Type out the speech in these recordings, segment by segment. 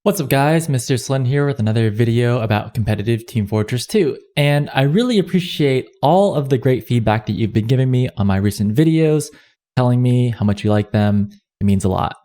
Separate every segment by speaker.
Speaker 1: What's up guys, Mr. SLIN here with another video about competitive Team Fortress 2, and I really appreciate all of the great feedback that you've been giving me on my recent videos, telling me how much you like them. It means a lot.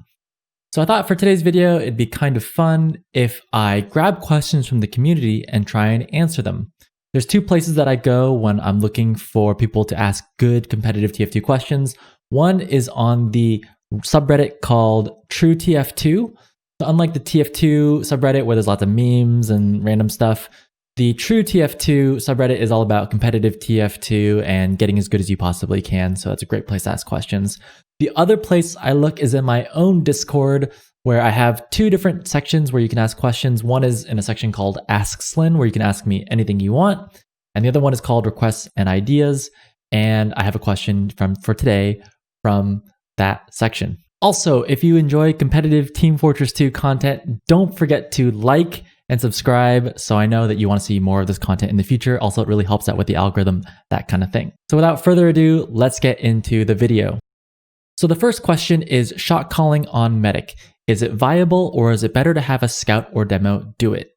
Speaker 1: So I thought for today's video it'd be kind of fun if I grab questions from the community and try and answer them. There's two places that I go when I'm looking for people to ask good competitive TF2 questions. One is on the subreddit called True TF2. So unlike the TF2 subreddit where there's lots of memes and random stuff, the True TF2 subreddit is all about competitive TF2 and getting as good as you possibly can. So that's a great place to ask questions. The other place I look is in my own Discord, where I have two different sections where you can ask questions. One is in a section called Ask SLIN, where you can ask me anything you want. And the other one is called Requests and Ideas. And I have a question for today from that section. Also, if you enjoy competitive Team Fortress 2 content, don't forget to like and subscribe so I know that you want to see more of this content in the future. Also, it really helps out with the algorithm, that kind of thing. So without further ado, let's get into the video. So the first question is shot calling on medic. Is it viable or is it better to have a scout or demo do it?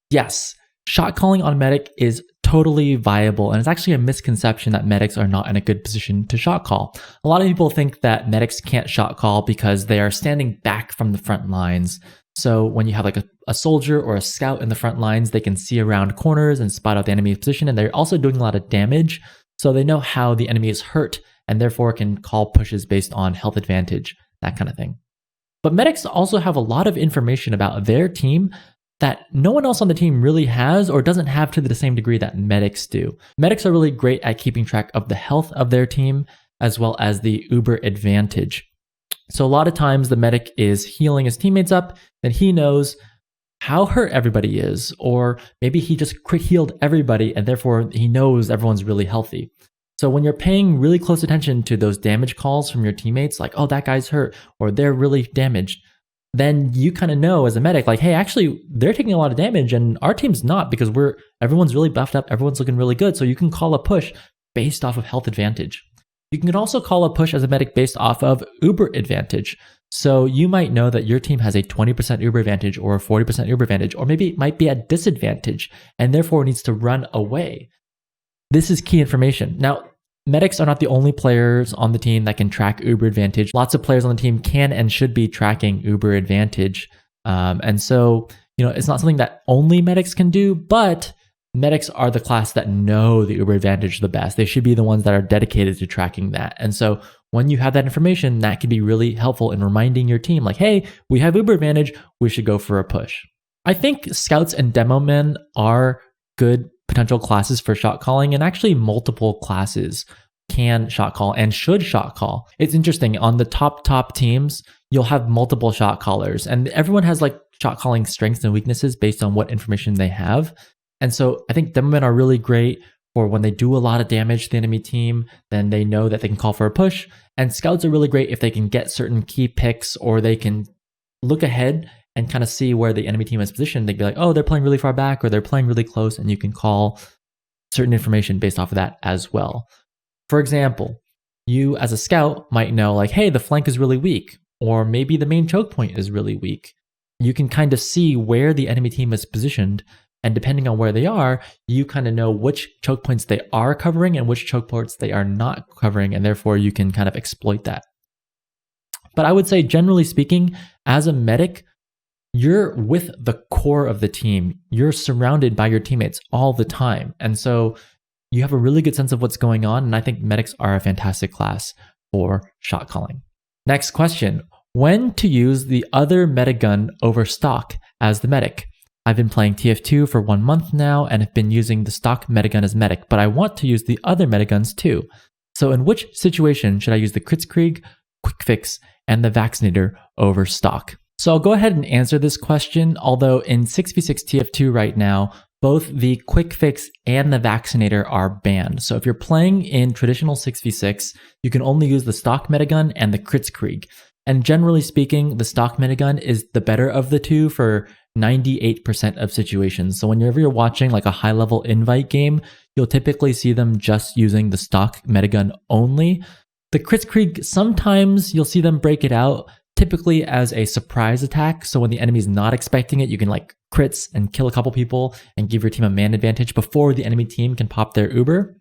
Speaker 1: Yes, shot calling on medic is totally viable, and it's actually a misconception that medics are not in a good position to shot call. A lot of people think that medics can't shot call because they are standing back from the front lines. So when you have like a soldier or a scout in the front lines, they can see around corners and spot out the enemy's position, and they're also doing a lot of damage. So they know how the enemy is hurt and therefore can call pushes based on health advantage, that kind of thing. But medics also have a lot of information about their team that no one else on the team really has or doesn't have to the same degree that medics do. Medics are really great at keeping track of the health of their team as well as the uber advantage. So a lot of times the medic is healing his teammates up, and he knows how hurt everybody is, or maybe he just crit healed everybody and therefore he knows everyone's really healthy. So when you're paying really close attention to those damage calls from your teammates, like, oh, that guy's hurt or they're really damaged, then you kind of know as a medic, like, hey, actually, they're taking a lot of damage and our team's not, because everyone's really buffed up, everyone's looking really good. So you can call a push based off of health advantage. You can also call a push as a medic based off of uber advantage. So you might know that your team has a 20% uber advantage or a 40% uber advantage, or maybe it might be at disadvantage and therefore needs to run away. This is key information. Now, medics are not the only players on the team that can track uber advantage. Lots of players on the team can and should be tracking uber advantage. And so, it's not something that only medics can do, but medics are the class that know the uber advantage the best. They should be the ones that are dedicated to tracking that. And so when you have that information, that can be really helpful in reminding your team, like, hey, we have uber advantage, we should go for a push. I think scouts and demo men are good potential classes for shot calling, and actually multiple classes can shot call and should shot call. It's interesting, on the top teams, you'll have multiple shot callers, and everyone has like shot calling strengths and weaknesses based on what information they have. And so I think demo men are really great for when they do a lot of damage to the enemy team, then they know that they can call for a push. And scouts are really great if they can get certain key picks, or they can look ahead and kind of see where the enemy team is positioned. They'd be like, oh, they're playing really far back or they're playing really close, and you can call certain information based off of that as well. For example, you as a scout might know, like, hey, the flank is really weak, or maybe the main choke point is really weak. You can kind of see where the enemy team is positioned, and depending on where they are, you kind of know which choke points they are covering and which choke points they are not covering, and therefore you can kind of exploit that. But I would say, generally speaking, as a medic, you're with the core of the team. You're surrounded by your teammates all the time. And so you have a really good sense of what's going on. And I think medics are a fantastic class for shot calling. Next question, when to use the other metagun over stock as the medic? I've been playing TF2 for 1 month now and have been using the stock metagun as medic, but I want to use the other metaguns too. So in which situation should I use the Kritzkrieg, Quick Fix, and the Vaccinator over stock? So I'll go ahead and answer this question, although in 6v6 TF2 right now, both the Quick Fix and the Vaccinator are banned. So if you're playing in traditional 6v6, you can only use the stock metagun and the Kritzkrieg. And generally speaking, the stock metagun is the better of the two for 98% of situations. So whenever you're watching like a high-level invite game, you'll typically see them just using the stock metagun only. The Kritzkrieg, sometimes you'll see them break it out typically as a surprise attack. So when the enemy's not expecting it, you can like crits and kill a couple people and give your team a man advantage before the enemy team can pop their Uber.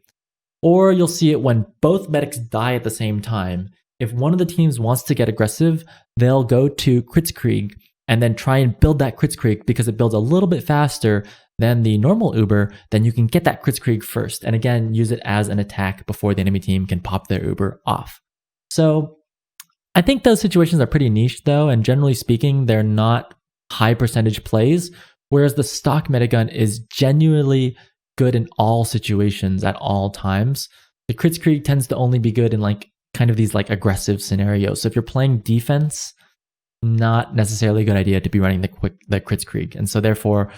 Speaker 1: Or you'll see it when both medics die at the same time. If one of the teams wants to get aggressive, they'll go to Kritzkrieg and then try and build that Kritzkrieg because it builds a little bit faster than the normal Uber. Then you can get that Kritzkrieg first and again use it as an attack before the enemy team can pop their Uber off. So I think those situations are pretty niche though, and generally speaking, they're not high percentage plays, whereas the stock metagun is genuinely good in all situations at all times. The Kritzkrieg tends to only be good in like kind of these like aggressive scenarios. So if you're playing defense, not necessarily a good idea to be running the Kritzkrieg. And so therefore,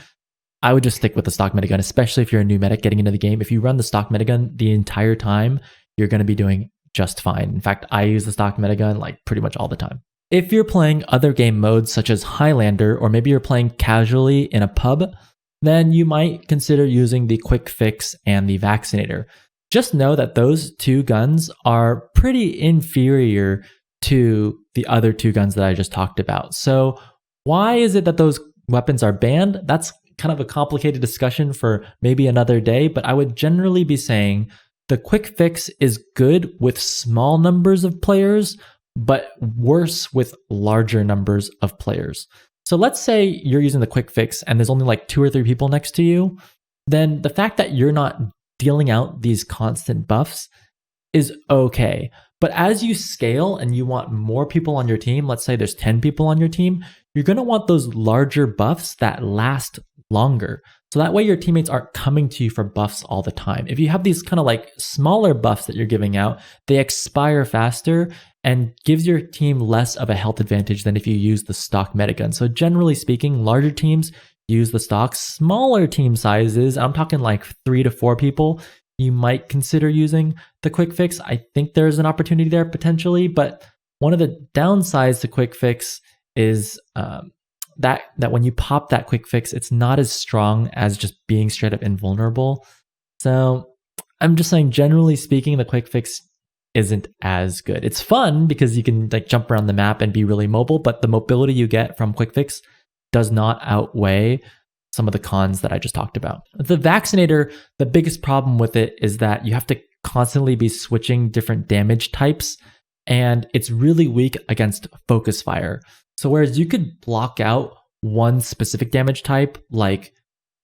Speaker 1: I would just stick with the stock metagun, especially if you're a new medic getting into the game. If you run the stock metagun the entire time, you're going to be doing just fine. In fact, I use the stock metagun like pretty much all the time. If you're playing other game modes such as Highlander, or maybe you're playing casually in a pub, then you might consider using the Quick Fix and the Vaccinator. Just know that those two guns are pretty inferior to the other two guns that I just talked about. So why is it that those weapons are banned? That's kind of a complicated discussion for maybe another day, but I would generally be saying the Quick Fix is good with small numbers of players, but worse with larger numbers of players. So let's say you're using the Quick Fix and there's only like 2 or 3 people next to you, then the fact that you're not dealing out these constant buffs is okay. But as you scale and you want more people on your team, let's say there's 10 people on your team, you're going to want those larger buffs that last longer. So that way your teammates aren't coming to you for buffs all the time. If you have these kind of like smaller buffs that you're giving out, they expire faster and gives your team less of a health advantage than if you use the stock metagun. So generally speaking, larger teams use the stock. Smaller team sizes, I'm talking like 3 to 4 people, you might consider using the Quick Fix. I think there's an opportunity there potentially, but one of the downsides to Quick Fix is that when you pop that Quick Fix, it's not as strong as just being straight up invulnerable. So I'm just saying, generally speaking, the Quick Fix isn't as good. It's fun because you can like jump around the map and be really mobile, but the mobility you get from Quick Fix does not outweigh some of the cons that I just talked about. The Vaccinator, the biggest problem with it is that you have to constantly be switching different damage types, and it's really weak against focus fire. So whereas you could block out one specific damage type like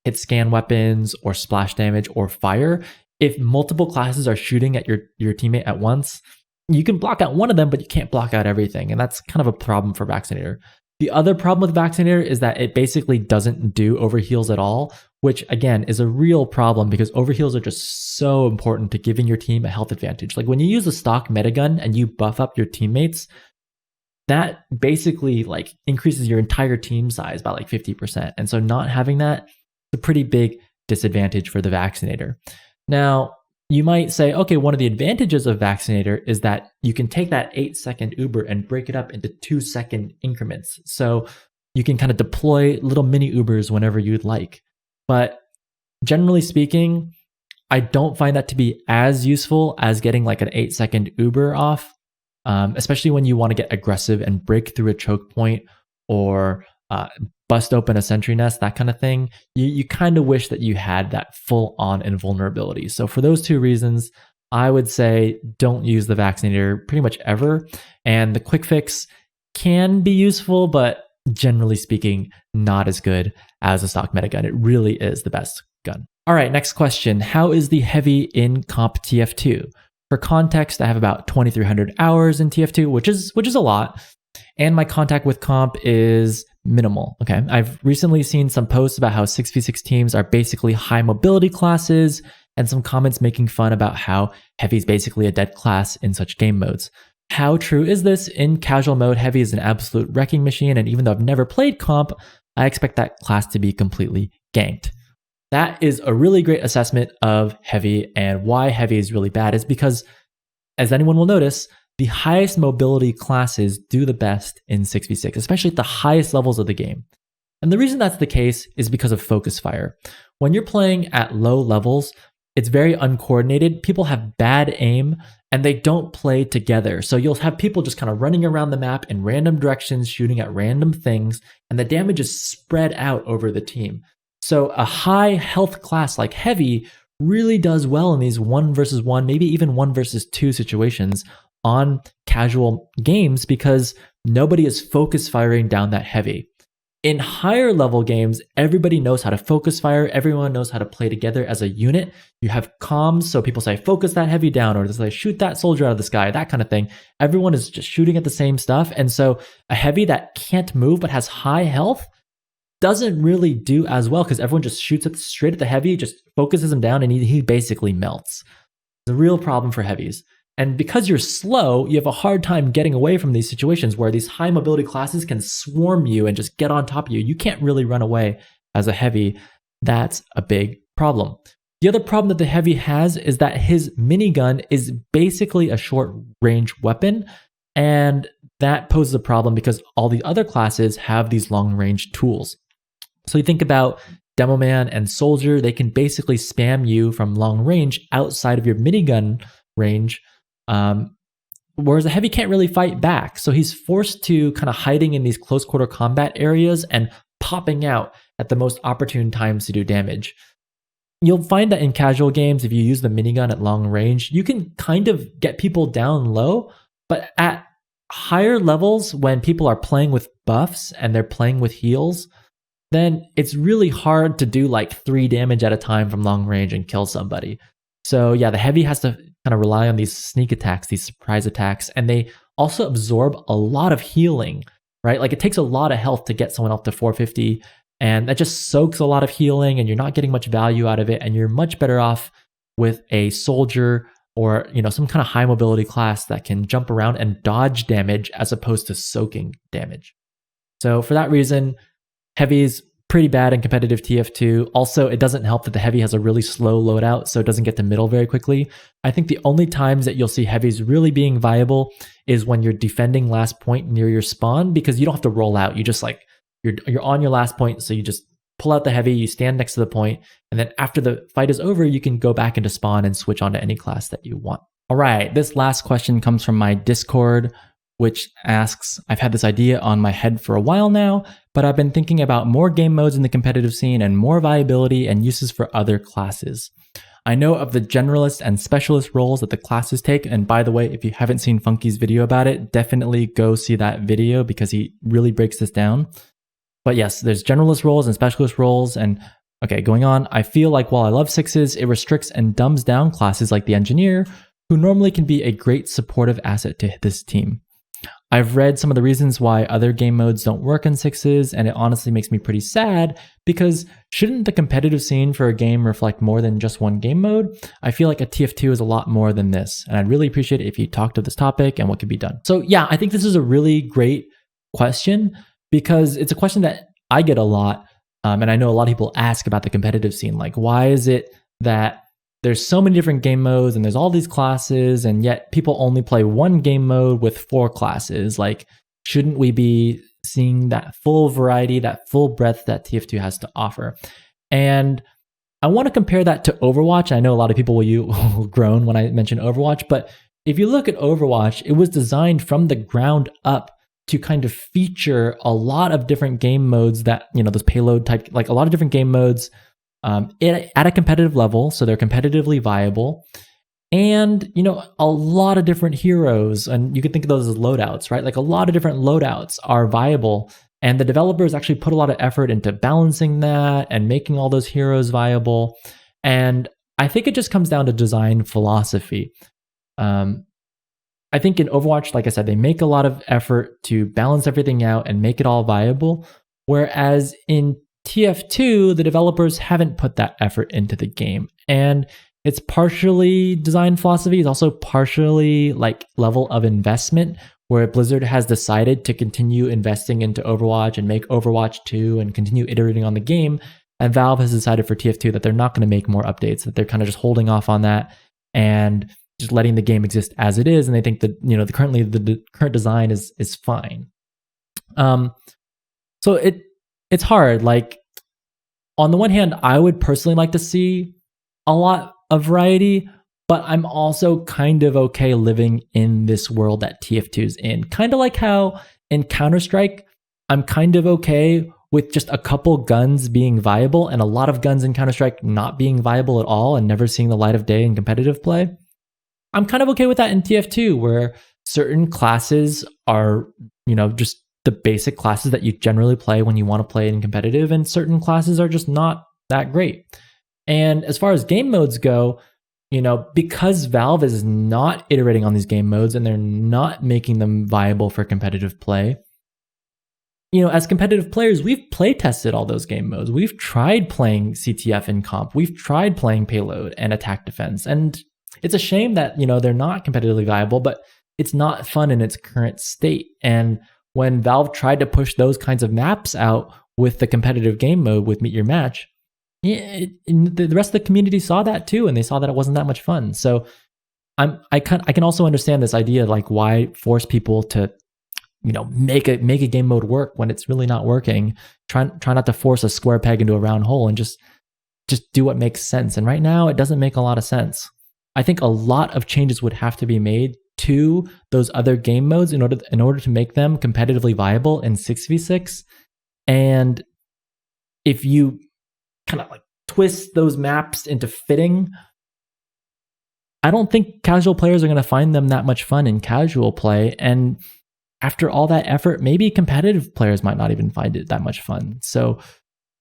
Speaker 1: hit scan weapons or splash damage or fire, if multiple classes are shooting at your teammate at once, you can block out one of them, but you can't block out everything. And that's kind of a problem for Vaccinator. The other problem with Vaccinator is that it basically doesn't do overheals at all, which again is a real problem because overheals are just so important to giving your team a health advantage. Like when you use a stock metagun and you buff up your teammates, that basically like increases your entire team size by like 50%. And so not having that is a pretty big disadvantage for the Vaccinator. Now, you might say, okay, one of the advantages of Vaccinator is that you can take that 8-second Uber and break it up into 2-second increments. So you can kind of deploy little mini Ubers whenever you'd like. But generally speaking, I don't find that to be as useful as getting like an 8-second Uber off, especially when you want to get aggressive and break through a choke point or bust open a sentry nest, that kind of thing. You kind of wish that you had that full-on invulnerability. So for those two reasons, I would say don't use the Vaccinator pretty much ever. And the Quick Fix can be useful, but generally speaking, not as good as a stock metagun. It really is the best gun. All right, next question. How is the heavy in comp TF2? For context, I have about 2,300 hours in TF2, which is a lot. And my contact with comp is minimal. Okay. I've recently seen some posts about how 6v6 teams are basically high mobility classes and some comments making fun about how heavy is basically a dead class in such game modes. How true is this? In casual mode, heavy is an absolute wrecking machine. And even though I've never played comp, I expect that class to be completely ganked. That is a really great assessment of heavy, and why heavy is really bad is because, as anyone will notice, the highest mobility classes do the best in 6v6, especially at the highest levels of the game. And the reason that's the case is because of focus fire. When you're playing at low levels, it's very uncoordinated. People have bad aim and they don't play together. So you'll have people just kind of running around the map in random directions, shooting at random things, and the damage is spread out over the team. So a high health class like heavy really does well in these 1 versus 1, maybe even 1 versus 2 situations on casual games because nobody is focus firing down that heavy. In higher level games, everybody knows how to focus fire. Everyone knows how to play together as a unit. You have comms, so people say, focus that heavy down, or they say, shoot that soldier out of the sky, that kind of thing. Everyone is just shooting at the same stuff. And so a heavy that can't move but has high health doesn't really do as well because everyone just shoots straight at the heavy, just focuses him down, and he basically melts. It's a real problem for heavies. And because you're slow, you have a hard time getting away from these situations where these high mobility classes can swarm you and just get on top of you. You can't really run away as a heavy. That's a big problem. The other problem that the heavy has is that his minigun is basically a short range weapon. And that poses a problem because all the other classes have these long range tools. So you think about Demo Man and Soldier, they can basically spam you from long range outside of your minigun range. Whereas a heavy can't really fight back. So he's forced to kind of hiding in these close quarter combat areas and popping out at the most opportune times to do damage. You'll find that in casual games, if you use the minigun at long range, you can kind of get people down low, but at higher levels, when people are playing with buffs and they're playing with heals, then it's really hard to do like 3 damage at a time from long range and kill somebody. So yeah, the heavy has to kind of rely on these sneak attacks, these surprise attacks, and they also absorb a lot of healing, right? Like it takes a lot of health to get someone up to 450, and that just soaks a lot of healing, and you're not getting much value out of it, and you're much better off with a soldier or some kind of high mobility class that can jump around and dodge damage as opposed to soaking damage. So for that reason, heavy's pretty bad in competitive TF2. Also, it doesn't help that the heavy has a really slow loadout, so it doesn't get to middle very quickly. I think the only times that you'll see heavies really being viable is when you're defending last point near your spawn, because you don't have to roll out. You just you're on your last point, so you just pull out the heavy, you stand next to the point, and then after the fight is over, you can go back into spawn and switch on to any class that you want. All right, this last question comes from my Discord, which asks, I've had this idea on my head for a while now, but I've been thinking about more game modes in the competitive scene and more viability and uses for other classes. I know of the generalist and specialist roles that the classes take, and by the way, if you haven't seen Funky's video about it, definitely go see that video because he really breaks this down. But yes, there's generalist roles and specialist roles, and okay, going on, I feel like while I love sixes, it restricts and dumbs down classes like the engineer, who normally can be a great supportive asset to this team. I've read some of the reasons why other game modes don't work in sixes, and it honestly makes me pretty sad because shouldn't the competitive scene for a game reflect more than just one game mode? I feel like a TF2 is a lot more than this, and I'd really appreciate it if you talk to this topic and what could be done. So yeah, I think this is a really great question because it's a question that I get a lot, and I know a lot of people ask about the competitive scene. Like, why is it that there's so many different game modes and there's all these classes, and yet people only play one game mode with 4 classes? Like, shouldn't we be seeing that full variety, that full breadth that TF2 has to offer? And I want to compare that to Overwatch. I know a lot of people will groan when I mention Overwatch, but if you look at Overwatch, it was designed from the ground up to kind of feature a lot of different game modes that, those payload type, like a lot of different game modes at a competitive level, so they're competitively viable, and a lot of different heroes, and you could think of those as loadouts, right? Like a lot of different loadouts are viable, and the developers actually put a lot of effort into balancing that and making all those heroes viable. And I think it just comes down to design philosophy. I think in Overwatch, like I said, they make a lot of effort to balance everything out and make it all viable, whereas in TF2, the developers haven't put that effort into the game. And it's partially design philosophy. It's also partially like level of investment, where Blizzard has decided to continue investing into Overwatch and make Overwatch 2 and continue iterating on the game. And Valve has decided for TF2 that they're not going to make more updates, that they're kind of just holding off on that and just letting the game exist as it is. And they think that, the current design is fine. So it's hard. Like, on the one hand, I would personally like to see a lot a variety, but I'm also kind of okay living in this world that TF2 is in. Kind of like how in Counter-Strike, I'm kind of okay with just a couple guns being viable and a lot of guns in Counter-Strike not being viable at all and never seeing the light of day in competitive play. I'm kind of okay with that in TF2, where certain classes are, just the basic classes that you generally play when you want to play in competitive, and certain classes are just not that great. And as far as game modes go, because Valve is not iterating on these game modes and they're not making them viable for competitive play, as competitive players, we've play tested all those game modes. We've tried playing CTF in comp. We've tried playing payload and attack defense. And it's a shame that, they're not competitively viable, but it's not fun in its current state. And when Valve tried to push those kinds of maps out with the competitive game mode with Meet Your Match, the rest of the community saw that too, and they saw that it wasn't that much fun. So I can also understand this idea, like why force people to make a game mode work when it's really not working. Try not to force a square peg into a round hole, and just do what makes sense. And right now, it doesn't make a lot of sense. I think a lot of changes would have to be made to those other game modes in order to make them competitively viable in 6v6. And if you kind of like twist those maps into fitting, I don't think casual players are going to find them that much fun in casual play. And after all that effort, maybe competitive players might not even find it that much fun. So,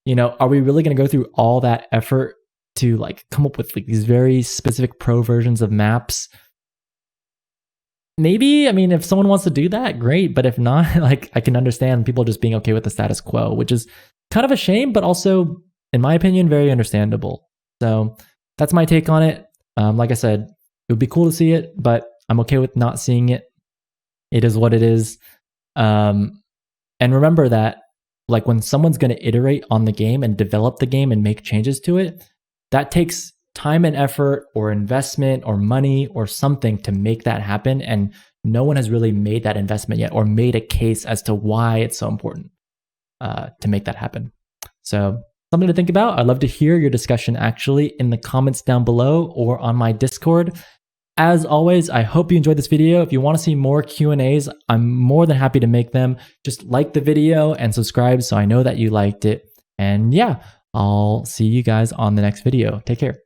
Speaker 1: are we really going to go through all that effort to like come up with like these very specific pro versions of maps? Maybe, if someone wants to do that, great. But if not, like I can understand people just being okay with the status quo, which is kind of a shame, but also, in my opinion, very understandable. So that's my take on it. Like I said, it would be cool to see it, but I'm okay with not seeing it. It is what it is. And remember that, like, when someone's going to iterate on the game and develop the game and make changes to it, that takes time and effort or investment or money or something to make that happen. And no one has really made that investment yet or made a case as to why it's so important to make that happen. So something to think about. I'd love to hear your discussion actually in the comments down below or on my Discord. As always, I hope you enjoyed this video. If you want to see more Q&As, I'm more than happy to make them. Just like the video and subscribe so I know that you liked it. And yeah, I'll see you guys on the next video. Take care.